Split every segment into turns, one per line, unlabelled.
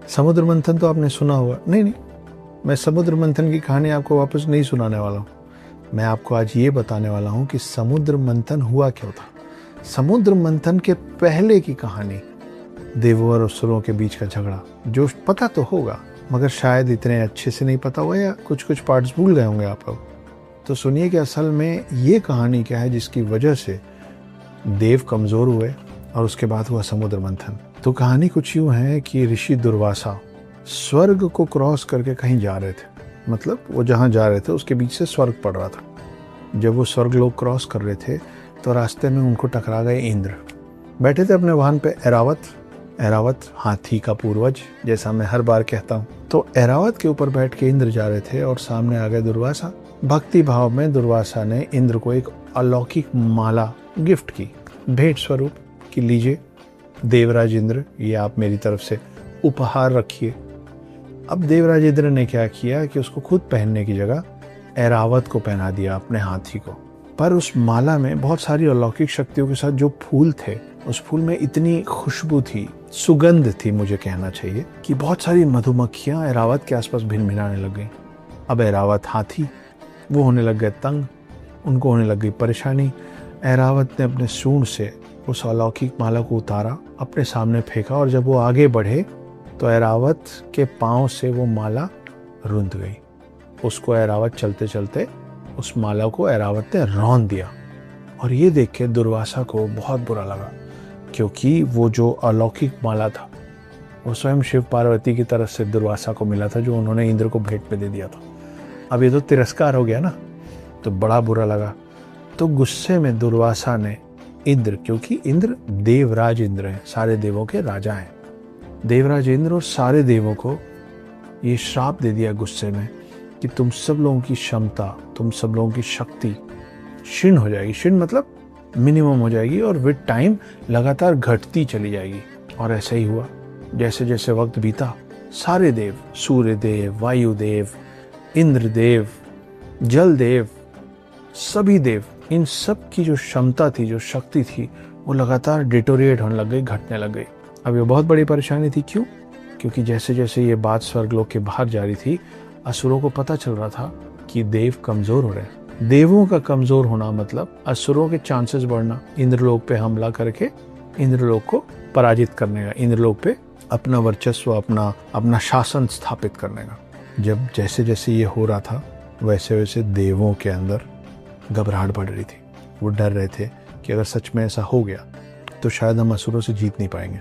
समुद्र मंथन तो आपने सुना होगा। नहीं नहीं, मैं समुद्र मंथन की कहानी आपको वापस नहीं सुनाने वाला हूँ। मैं आपको आज ये बताने वाला हूँ कि समुद्र मंथन हुआ क्यों था। समुद्र मंथन के पहले की कहानी, देवों और असुरों के बीच का झगड़ा, जो पता तो होगा मगर शायद इतने अच्छे से नहीं पता हुआ या कुछ कुछ पार्ट्स भूल गए होंगे आप लोग। तो सुनिए कि असल में ये कहानी क्या है जिसकी वजह से देव कमज़ोर हुए और उसके बाद हुआ समुद्र मंथन। तो कहानी कुछ यूँ है कि ऋषि दुर्वासा स्वर्ग को क्रॉस करके कहीं जा रहे थे। मतलब वो जहाँ जा रहे थे उसके बीच से स्वर्ग पड़ रहा था। जब वो स्वर्ग लोग क्रॉस कर रहे थे तो रास्ते में उनको टकरा गए इंद्र। बैठे थे अपने वाहन पे ऐरावत। ऐरावत हाथी का पूर्वज, जैसा मैं हर बार कहता हूँ। तो ऐरावत के ऊपर बैठ के इंद्र जा रहे थे और सामने आ गए दुर्वासा। भक्ति भाव में दुर्वासा ने इंद्र को एक अलौकिक माला गिफ्ट की, भेंट स्वरूप, कि लीजिए देवराज इंद्र, ये आप मेरी तरफ से उपहार रखिए। अब देवराज इंद्र ने क्या किया कि उसको खुद पहनने की जगह ऐरावत को पहना दिया, अपने हाथी को। पर उस माला में बहुत सारी अलौकिक शक्तियों के साथ जो फूल थे, उस फूल में इतनी खुशबू थी, सुगंध थी मुझे कहना चाहिए, कि बहुत सारी मधुमक्खियां ऐरावत के आसपास भिनभिनाने लग गई। अब ऐरावत हाथी, वो होने लग गए तंग, उनको होने लग गई परेशानी। ऐरावत ने अपने सूंड से उस अलौकिक माला को उतारा, अपने सामने फेंका, और जब वो आगे बढ़े तो ऐरावत के पांव से वो माला रुंध गई। उसको ऐरावत चलते चलते उस माला को ऐरावत ने रौंद दिया। और ये देख के दुर्वासा को बहुत बुरा लगा, क्योंकि वो जो अलौकिक माला था वो स्वयं शिव पार्वती की तरफ से दुर्वासा को मिला था, जो उन्होंने इंद्र को भेंट में दे दिया था। अब ये तो तिरस्कार हो गया ना, तो बड़ा बुरा लगा। तो गुस्से में दुर्वासा ने इंद्र, क्योंकि इंद्र देवराज इंद्र हैं, सारे देवों के राजा हैं, देवराज इंद्र और सारे देवों को ये श्राप दे दिया गुस्से में कि तुम सब लोगों की क्षमता, तुम सब लोगों की शक्ति क्षीण हो जाएगी। क्षीण मतलब मिनिमम हो जाएगी, और विद टाइम लगातार घटती चली जाएगी। और ऐसा ही हुआ। जैसे जैसे वक्त बीता, सारे देव, सूर्य देव, वायु देव, इंद्र देव, जल देव, सभी देव, इन सब की जो क्षमता थी, जो शक्ति थी, वो लगातार डिटोरिएट होने लग गई, घटने लग गई। अब ये बहुत बड़ी परेशानी थी। क्यों? क्योंकि जैसे जैसे ये बात स्वर्गलोक के बाहर जा रही थी, असुरों को पता चल रहा था कि देव कमजोर हो रहे हैं। देवों का कमजोर होना मतलब असुरों के चांसेस बढ़ना, इंद्रलोक पे हमला करके इंद्रलोक को पराजित करने का, इंद्रलोक पे अपना वर्चस्व, अपना शासन स्थापित करने का। जब जैसे जैसे ये हो रहा था, वैसे वैसे देवों के अंदर घबराहट बढ़ रही थी। वो डर रहे थे कि अगर सच में ऐसा हो गया तो शायद हम असुरों से जीत नहीं पाएंगे।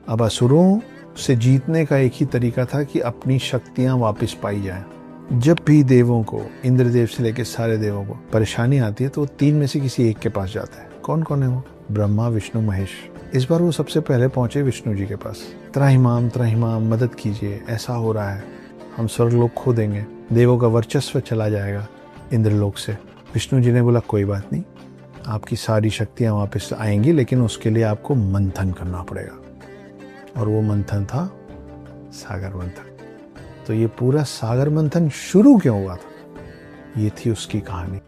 अब असुरों से जीतने का एक ही तरीका था कि अपनी शक्तियां वापस पाई जाएं। जब भी देवों को, इंद्रदेव से लेकर सारे देवों को परेशानी आती है तो वो तीन में से किसी एक के पास जाता है। कौन कौन है वो? ब्रह्मा, विष्णु, महेश। इस बार वो सबसे पहले पहुंचे विष्णु जी के पास। त्राहिमाम मदद कीजिए, ऐसा हो रहा है, हम स्वर्गलोक खो देंगे, देवों का वर्चस्व चला जाएगा इंद्रलोक से। विष्णु जी ने बोला कोई बात नहीं, आपकी सारी शक्तियां वापस आएंगी, लेकिन उसके लिए आपको मंथन करना पड़ेगा। और वो मंथन था सागर मंथन। तो ये पूरा सागर मंथन शुरू क्यों हुआ था, ये थी उसकी कहानी।